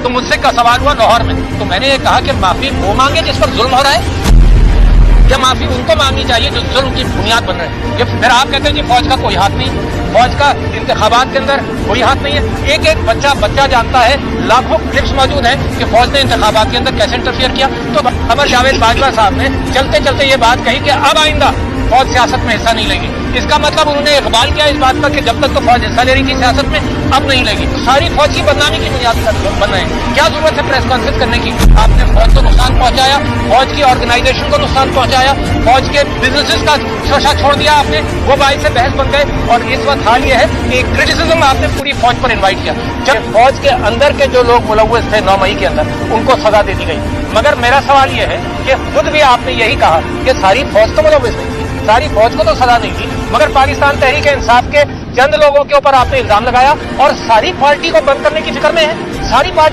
तो मुझसे का सवाल हुआ लाहौर में, तो मैंने ये कहा कि माफी वो मांगे जिस पर जुल्म हो रहा है, या माफी उनको मांगनी चाहिए जो जुल्म की बुनियाद बन रहे हैं। ये फिर आप कहते हैं जी फौज का कोई हाथ नहीं, फौज का इंतखाबात के अंदर कोई हाथ नहीं है। एक एक बच्चा जानता है, लाखों क्लिप्स मौजूद हैं कि फौज ने इंतखाबात के अंदर कैसे इंटरफियर किया। तो अमर जावेद बाजवा साहब ने चलते चलते ये बात कही कि अब आइंदा फौज सियासत में हिस्सा नहीं लेगी। इसका मतलब उन्होंने इकबाल किया इस बात का कि जब तक तो फौज हिस्सा ले रही थी सियासत में, अब नहीं लेगी। तो सारी फौज की बदनामी की बुनियाद पर बन रहे हैं। क्या जरूरत है प्रेस कॉन्फ्रेंस करने की? आपने फौज को नुकसान पहुंचाया, फौज की ऑर्गेनाइजेशन को नुकसान पहुंचाया, फौज के बिजनेसेस का शोषा छोड़ दिया आपने, वो बाई से बहस बन गए। और इस वक्त हाल ये है कि क्रिटिसिज्म आपने पूरी फौज पर इन्वाइट किया, जब फौज के अंदर के जो लोग मुलव्वस थे 9 मई के अंदर, उनको सजा दे दी गई। मगर मेरा सवाल ये है कि खुद भी आपने यही कहा कि सारी फौज तो मुलव्वस नहीं थी, सारी फौज को तो सजा नहीं थी, मगर पाकिस्तान तहरीक इंसाफ के चंद लोगों के ऊपर आपने इल्जाम लगाया और सारी पार्टी को बंद करने की फिक्र में है। सारी पार्टी